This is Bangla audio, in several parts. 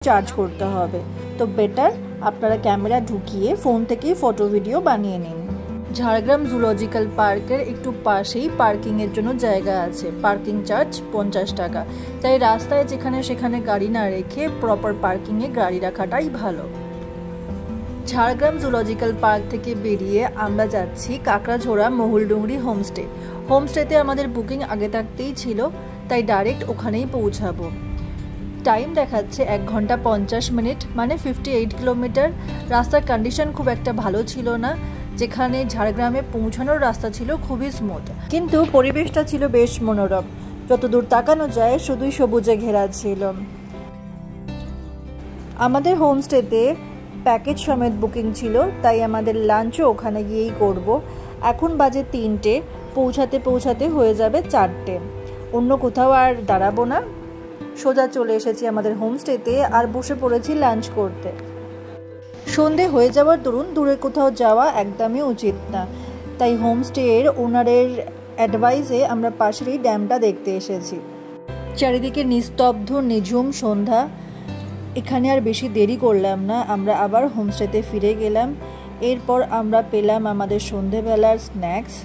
চার্জ করতে হবে। তো বেটার আপনারা ক্যামেরা ঢুকিয়ে ফোন থেকেই ফটো ভিডিও বানিয়ে নিন। ঝাড়গ্রাম জুলজিক্যাল পার্কের একটু পাশেই পার্কিংয়ের জন্য জায়গা আছে। পার্কিং চার্জ 50 টাকা। তাই রাস্তায় যেখানে সেখানে গাড়ি না রেখে প্রপার পার্কিংয়ে গাড়ি রাখাটাই ভালো। ঝাড়গ্রাম জুলজিক্যাল পার্ক থেকে বেরিয়ে আমরা যাচ্ছি কাকড়াঝোড়া মহুলডুংরি হোমস্টে। হোমস্টেতে আমাদের বুকিং আগে থাকতেই ছিল, তাই ডাইরেক্ট ওখানেই পৌঁছাবো। টাইম দেখাচ্ছে 1 ঘন্টা 50 মিনিট, মানে 58 কিলোমিটার। রাস্তার কন্ডিশন খুব একটা ভালো ছিল না, যেখানে ঝাড়গ্রামে পৌঁছানোর রাস্তা ছিল খুবই স্মুথ, কিন্তু পরিবেশটা ছিল বেশ মনোরম। যতদূর তাকানো যায় শুধুই সবুজে ঘেরা ছিল। আমাদের হোমস্টেতে প্যাকেজ সমেত বুকিং ছিল, তাই আমাদের লাঞ্চও ওখানে গিয়েই করব। এখন বাজে 3টে, পৌঁছাতে পৌঁছাতে হয়ে যাবে 4টে। অন্য কোথাও আর দাঁড়াবো না, সোজা চলে এসেছি আমাদের হোমস্টেতে আর বসে পড়েছি লাঞ্চ করতে। সন্ধে হয়ে যাওয়ার দরুন দূরে কোথাও যাওয়া একদমই উচিত না, তাই হোমস্টের ওনারের অ্যাডভাইসে আমরা পাশেরই ড্যামটা দেখতে এসেছি। চারিদিকে নিস্তব্ধ নিঝুম সন্ধ্যা। এখানে আর বেশি দেরি করলাম না, আমরা আবার হোমস্টেতে ফিরে গেলাম। এরপর আমরা পেলাম আমাদের সন্ধেবেলার স্ন্যাক্স।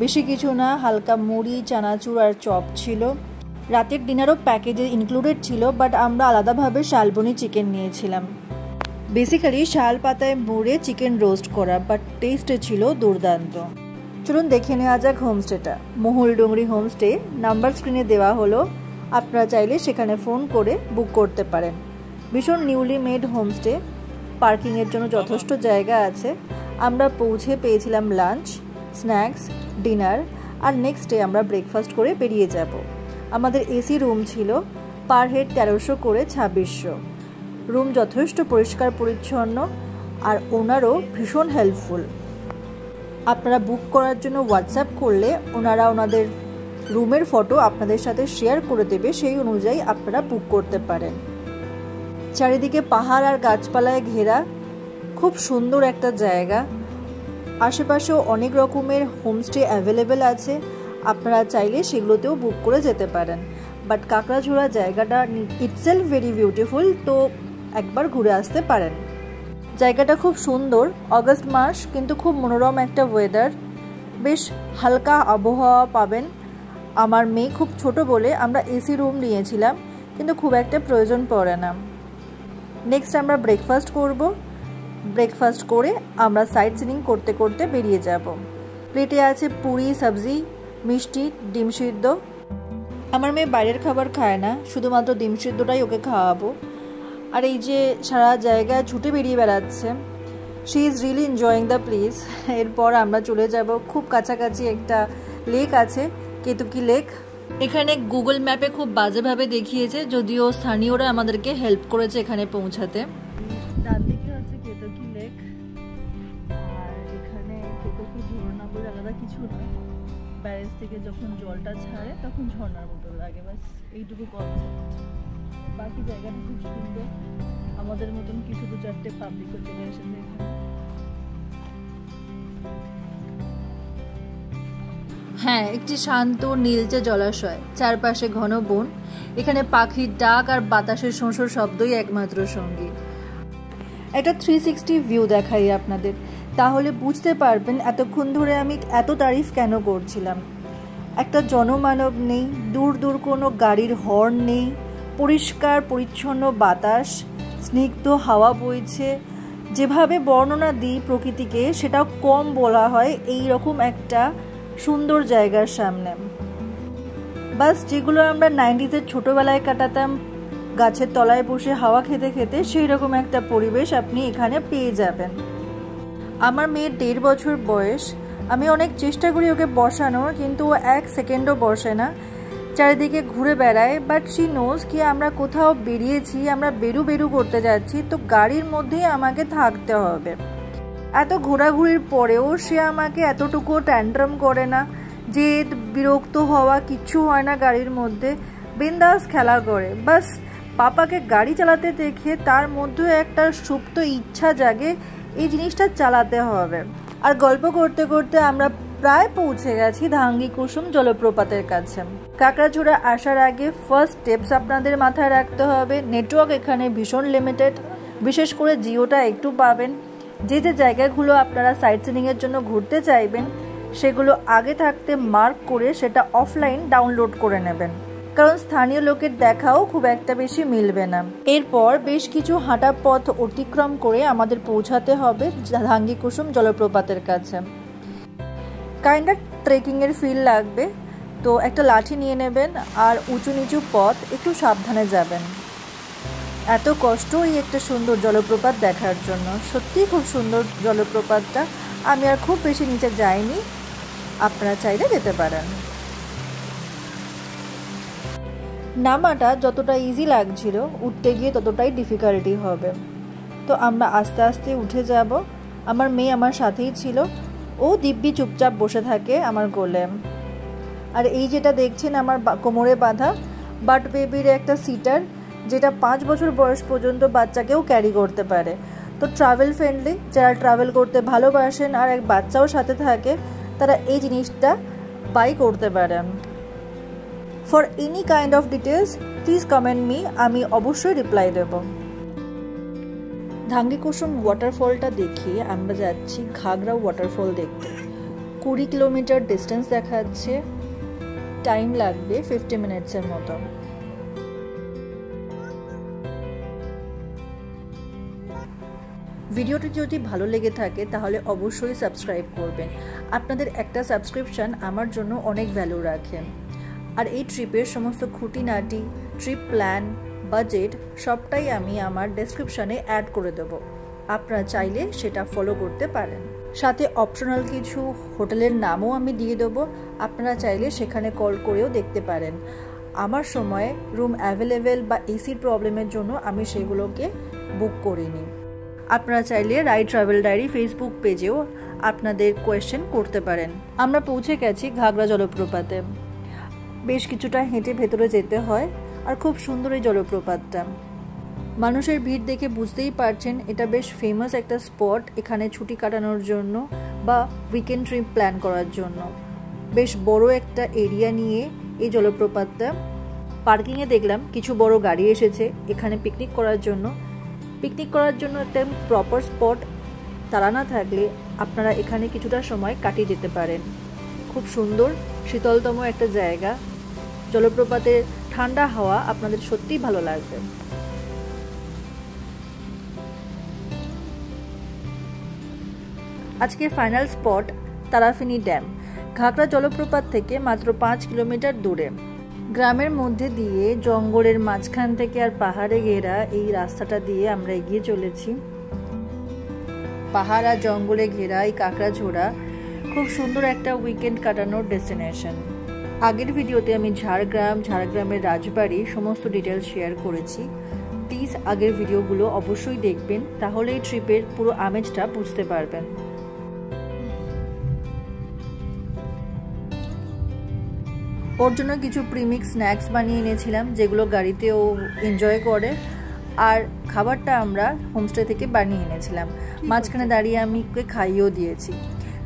বেশি কিছু না, হালকা মুড়ি, চানাচুর আর চপ ছিল। রাতের ডিনারও প্যাকেজে ইনক্লুডেড ছিল, বাট আমরা আলাদাভাবে শালবনি চিকেন নিয়েছিলাম। বেসিক্যালি শাল পাতায় মুড়ে চিকেন রোস্ট করা, বাট টেস্টে ছিল দুর্দান্ত। চলুন দেখে নেওয়া যাক হোমস্টেটা। মহুলডুংরি হোমস্টে, নাম্বার স্ক্রিনে দেওয়া হলো, আপনারা চাইলে সেখানে ফোন করে বুক করতে পারেন। ভীষণ নিউলি মেড হোমস্টে, পার্কিংয়ের জন্য যথেষ্ট জায়গা আছে। আমরা পৌঁছে পেয়েছিলাম লাঞ্চ, স্ন্যাক্স, ডিনার, আর নেক্সট ডে আমরা ব্রেকফাস্ট করে বেরিয়ে যাব। আমাদের এসি রুম ছিল, পার হেড 1300 করে 2600। রুম যথেষ্ট পরিষ্কার পরিচ্ছন্ন, আর ওনারও ভীষণ হেল্পফুল। আপনারা বুক করার জন্য হোয়াটসঅ্যাপ করলে ওনারা ওনাদের রুমের ফটো আপনাদের সাথে শেয়ার করে দেবে, সেই অনুযায়ী আপনারা বুক করতে পারেন। চারিদিকে পাহাড় আর গাছপালায় ঘেরা, খুব সুন্দর একটা জায়গা। আশেপাশেও অনেক রকমের হোমস্টে অ্যাভেলেবেল আছে, আপনারা চাইলে সেগুলোতেও বুক করে যেতে পারেন। বাট কাকড়াঝোড়া জায়গাটা ইটসেলফ ভেরি বিউটিফুল, তো একবার ঘুরে আসতে পারেন। জায়গাটা খুব সুন্দর, অগস্ট মাস, কিন্তু খুব মনোরম একটা ওয়েদার, বেশ হালকা আবহাওয়া পাবেন। আমার মেয়ে খুব ছোট বলে আমরা এসি রুম নিয়েছিলাম, কিন্তু খুব একটা প্রয়োজন পড়ে না। নেক্সট আমরা ব্রেকফাস্ট করব। ব্রেকফাস্ট করে আমরা সাইট সিনিং করতে করতে বেরিয়ে যাব। প্লেটে আছে পুরি, সবজি, মিষ্টি, ডিম সিদ্ধ। আমার মেয়ে বাইরের খাবার খায় না, শুধুমাত্র ডিম সিদ্ধটাই ওকে খাওয়াবো। আর এই যে সারা জায়গায় ছুটে বেরিয়ে বেড়াচ্ছে, she is really enjoying the place. এরপর আমরা চলে যাব, খুব কাছাকাছি একটা লেক আছে, কেতকি লেক। এখানে গুগল ম্যাপে খুব বাজেভাবে দেখিয়েছে, যদিও স্থানীয়রা আমাদেরকে হেল্প করেছে এখানে পৌঁছাতে। ডান দিকে হচ্ছে কেতকি লেক, আর এখানে কেতকি ঝর্ণা বলে আলাদা কিছু নয়। ব্যারেজ থেকে যখন জলটা ছাড়ে তখন ঝর্ণার মতো লাগে, বাস এইটুকু কনসেপ্ট। বাকি জায়গাটা খুব সুন্দর। আমাদের মতন কিছু 2-4টে পাবলিকও চলে এসেছে এখানে। হ্যাঁ, একটি শান্ত নীলচে জলাশয়, চারপাশে ঘন বন। এখানে পাখির ডাক আর বাতাসের শোঁসোর শব্দই একমাত্র সঙ্গী। একটা 360 ভিউ দেখাই আপনাদের, তাহলে বুঝতে পারবেন এতক্ষণ ধরে আমি এত তারিফ কেন করছিলাম। একটা জনমানব নেই, দূর দূর কোনো গাড়ির হর্ন নেই, পরিষ্কার পরিচ্ছন্ন বাতাস, স্নিগ্ধ হাওয়া বইছে। যেভাবে বর্ণনা দিই প্রকৃতিকে, সেটাও কম বলা হয় এই রকম একটা সুন্দর জায়গার সামনে। বাস যেগুলো আমরা 90s ছোটোবেলায় কাটাতাম গাছের তলায় বসে হাওয়া খেতে খেতে, সেই রকম একটা পরিবেশ আপনি এখানে পেয়ে যাবেন। আমার মেয়ের 1.5 বছর বয়স। আমি অনেক চেষ্টা করি ওকে বসানোর, কিন্তু ও 1 সেকেন্ডও বসে না, চারিদিকে ঘুরে বেড়ায়। বাট শি নোজ কি আমরা কোথাও বেরিয়েছি, আমরা বেরু করতে যাচ্ছি, তো গাড়ির মধ্যেই আমাকে থাকতে হবে। এত ঘোরাঘুরির পরেও সে আমাকে এতটুকু ট্যান্ট্রাম করে না, যে বিরক্ত হওয়া কিচ্ছু হয় না গাড়ির মধ্যে, বিন্দাস খেলা করে। বাস পাপাকে গাড়ি চালাতে দেখে তার মধ্যে একটা সুপ্ত ইচ্ছা জাগে, এই জিনিসটা চালাতে হবে। আর গল্প করতে করতে আমরা প্রায় পৌঁছে গেছি ধাঙ্গি কুসুম জলপ্রপাতের কাছে। কাকড়াঝোড়া আসার আগে ফার্স্ট স্টেপস আপনাদের মাথায় রাখতে হবে, নেটওয়ার্ক এখানে ভীষণ লিমিটেড, বিশেষ করে জিওটা একটু পাবেন। যে যে জায়গাগুলো আপনারা সাইট সিনিংয়ের জন্য ঘুরতে চাইবেন সেগুলো আগে থাকতে মার্ক করে সেটা অফলাইন ডাউনলোড করে নেবেন, কারণ স্থানীয় লোকের দেখাও খুব একটা বেশি মিলবে না। এরপর বেশ কিছু হাঁটা পথ অতিক্রম করে আমাদের পৌঁছাতে হবে ধাঙ্গি কুসুম জলপ্রপাতের কাছে। কাইন্ডা ট্রেকিংয়ের ফিল লাগবে, তো একটা লাঠি নিয়ে নেবেন আর উঁচু নিচু পথ একটু সাবধানে যাবেন। এত কষ্ট এই একটা সুন্দর জলপ্রপাত দেখার জন্য, সত্যিই খুব সুন্দর জলপ্রপাতটা। আমি আর খুব বেশি নিচে যাইনি, আপনারা চাইলে যেতে পারেন। নামাটা যতটা ইজি লাগছিল, উঠতে গিয়ে ততটাই ডিফিকাল্টি হবে। তো আমরা আস্তে আস্তে উঠে যাব। আমার মেয়ে আমার সাথেই ছিল, ও দিব্যি চুপচাপ বসে থাকে আমার কোলে। আর এই যেটা দেখছেন আমার কোমরে বাঁধা বাট বেবির একটা সিটার, যেটা 5 বছর বয়স পর্যন্ত বাচ্চাকেও ক্যারি করতে পারে। তো ট্রাভেল ফ্রেন্ডলি, যারা ট্রাভেল করতে ভালোবাসেন আর এক বাচ্চাও সাথে থাকে, তারা এই জিনিসটা বাই করতে পারেন। For any kind of details please comment me, আমি অবশ্যই রিপ্লাই দেব। ধাঙ্গি কুসুম ওয়াটারফলটা দেখিয়ে আমরা যাচ্ছি ঘাগরা ওয়াটারফল দেখতে। 20 কিলোমিটার ডিস্টেন্স দেখাচ্ছে, টাইম লাগবে 50 মিনিটসের মতো। ভিডিওটি যদি ভালো লেগে থাকে তাহলে অবশ্যই সাবস্ক্রাইব করবেন। আপনাদের একটা সাবস্ক্রিপশন আমার জন্য অনেক ভ্যালু রাখে। আর এই ট্রিপের সমস্ত খুঁটিনাটি, ট্রিপ প্ল্যান, বাজেট সবটাই আমি আমার ডেসক্রিপশানে অ্যাড করে দেবো, আপনারা চাইলে সেটা ফলো করতে পারেন। সাথে অপশনাল কিছু হোটেলের নামও আমি দিয়ে দেবো, আপনারা চাইলে সেখানে কল করেও দেখতে পারেন। আমার সময়ে রুম অ্যাভেলেবেল বা এসির প্রবলেমের জন্য আমি সেগুলোকে বুক করিনি। আপনারা চাইলে রাইড ট্রাভেল ডায়েরি ফেসবুক পেজেও আপনাদের কোয়েশ্চেন করতে পারেন। আমরা পৌঁছে গেছি ঘাগরা জলপ্রপাতে। বেশ কিছুটা হেঁটে ভেতরে যেতে হয়, আর খুব সুন্দর এই জলপ্রপাতটা। মানুষের ভিড় দেখে বুঝতেই পারছেন এটা বেশ ফেমাস একটা স্পট এখানে ছুটি কাটানোর জন্য বা উইকেন্ড ট্রিপ প্ল্যান করার জন্য। বেশ বড় একটা এরিয়া নিয়ে এই জলপ্রপাতটা। পার্কিংয়ে দেখলাম কিছু বড় গাড়ি এসেছে এখানে পিকনিক করার জন্য। পিকনিক করার জন্য একটা প্রপার স্পট তারা না থাকলে আপনারা এখানে কিছুটা সময় কাটিয়ে যেতে পারেন। খুব সুন্দর শীতলতম একটা জায়গা, জলপ্রপাতের ঠান্ডা হাওয়া আপনাদের সত্যিই ভালো লাগবে। আজকের ফাইনাল স্পট তারাফিনি ড্যাম, ঘাগরা জলপ্রপাত থেকে মাত্র 5 কিলোমিটার দূরে। গ্রামের মধ্যে দিয়ে জঙ্গলের মাঝখান থেকে আর পাহাড়ে ঘেরা এই রাস্তাটা দিয়ে আমরা এগিয়ে চলেছি। পাহাড় আর জঙ্গলে ঘেরা এই কাকড়াঝোড়া খুব সুন্দর একটা উইকেন্ড কাটানোর ডেস্টিনেশন। আগের ভিডিওতে আমি ঝাড়গ্রামের রাজবাড়ি সমস্ত ডিটেলস শেয়ার করেছি। প্লিজ আগের ভিডিওগুলো অবশ্যই দেখবেন, তাহলে এই ট্রিপের পুরো আমেজটা বুঝতে পারবেন। ওর জন্য কিছু প্রিমিক্স স্ন্যাক্স বানিয়ে এনেছিলাম, যেগুলো গাড়িতে ও এনজয় করে। আর খাবারটা আমরা হোমস্টে থেকে বানিয়ে এনেছিলাম। মাঝখানে দাঁড়িয়ে আমি ওকে খাইয়েও দিয়েছি।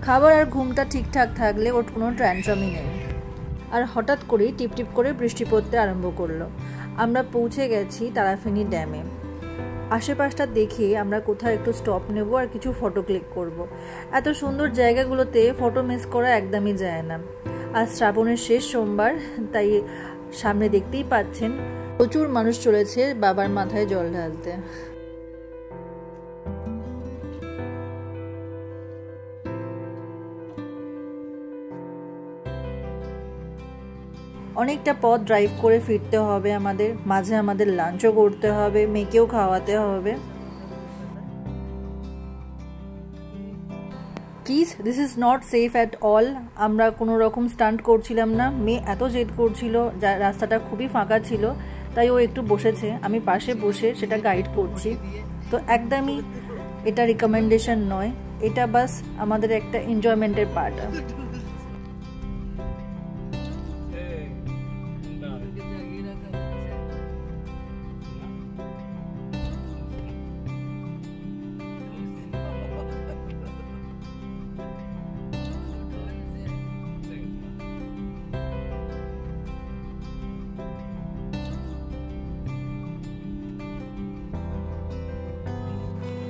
খাবার আর ঘুমটা ঠিকঠাক থাকলে ওর কোনো ট্যান্ট্রামই নেই। আর হঠাৎ করেই টিপটিপ করে বৃষ্টি পড়তে আরম্ভ করলো। আমরা পৌঁছে গেছি তারাফিনি ড্যামে। আশেপাশটা দেখে আমরা কোথাও একটু স্টপ নেব আর কিছু ফটো ক্লিক করব। এত সুন্দর জায়গাগুলোতে ফটো মিস করা একদমই যায় না। আজ শ্রাবণের শেষ সোমবার, তাই সামনে দেখতেই পাচ্ছেন প্রচুর মানুষ চলেছে বাবার মাথায় জল ঢালতে। অনেকটা পথ ড্রাইভ করে ফিরতে হবে আমাদের, মাঝে আমাদের লাঞ্চও করতে হবে, মেয়েকেও খাওয়াতে হবে। Please, this is not safe at all. আমরা কোনো রকম স্টান্ট করছিলাম না। মেয়ে এত জেদ করছিল, যা রাস্তাটা খুবই ফাঁকা ছিল, তাই ও একটু বসেছে, আমি পাশে বসে সেটা গাইড করছি। তো একদমই এটা রিকমেন্ডেশন নয়, এটা বাস আমাদের একটা এনজয়মেন্টের পার্ট।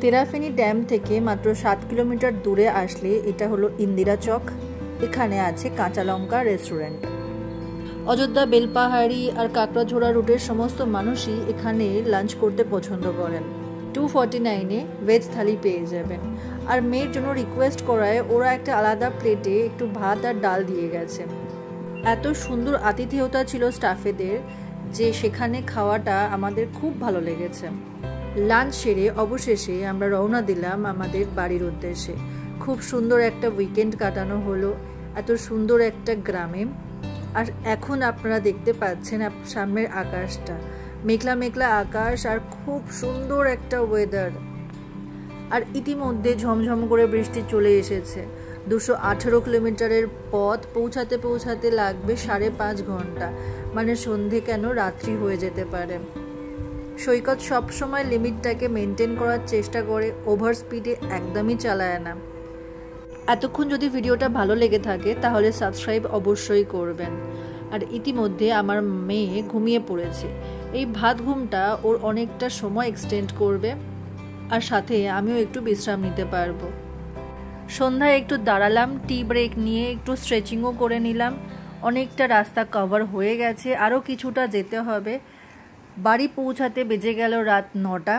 তেরাফেনি ড্যাম থেকে মাত্র 7 কিলোমিটার দূরে আসলে এটা হলো ইন্দিরা চক। এখানে আছে কাঁচা লঙ্কা রেস্টুরেন্ট। অযোধ্যা, বেলপাহাড়ি আর কাকড়াঝোড়া রুটের সমস্ত মানুষই এখানে লাঞ্চ করতে পছন্দ করেন। 249-এ ভেজ থালি পেয়ে যাবেন। আর মেয়ের জন্য রিকোয়েস্ট করায় ওরা একটা আলাদা প্লেটে একটু ভাত আর ডাল দিয়ে গেছে। এত সুন্দর আতিথেয়তা ছিল স্টাফেদের যে সেখানে খাওয়াটা আমাদের খুব ভালো লেগেছে। লাঞ্চ সেরে অবশেষে আমরা রওনা দিলাম আমাদের বাড়ির উদ্দেশ্যে। খুব সুন্দর একটা উইকেন্ড কাটানো হলো এত সুন্দর একটা গ্রামে। আর এখন আপনারা দেখতে পাচ্ছেন সামনের আকাশটা, মেঘলা মেঘলা আকাশ আর খুব সুন্দর একটা ওয়েদার। আর ইতিমধ্যে ঝমঝম করে বৃষ্টি চলে এসেছে। 218 কিলোমিটারের পথ পৌঁছাতে পৌঁছাতে লাগবে 5.5 ঘন্টা, মানে সন্ধে কেন রাত্রি হয়ে যেতে পারে। সৈকত সবসময় লিমিটটাকে মেনটেন করার চেষ্টা করে, ওভার স্পিডে একদমই চালায় না। এতক্ষণ যদি ভিডিওটা ভালো লেগে থাকে তাহলে সাবস্ক্রাইব অবশ্যই করবেন। আর ইতিমধ্যে আমার মেয়ে ঘুমিয়ে পড়েছে। এই ভাত ঘুমটা ওর অনেকটা সময় এক্সটেন্ড করবে আর সাথে আমিও একটু বিশ্রাম নিতে পারবো। সন্ধ্যায় একটু দাঁড়ালাম, টি ব্রেক নিয়ে একটু স্ট্রেচিংও করে নিলাম। অনেকটা রাস্তা কভার হয়ে গেছে, আরও কিছুটা যেতে হবে। বাড়ি পৌঁছাতে বেজে গেল রাত 9টা।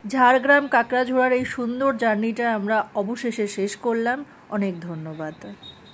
ঝাড়গ্রাম কাকড়াঝোড়ার এই সুন্দর জার্নিটা আমরা অবশেষে শেষ করলাম। অনেক ধন্যবাদ।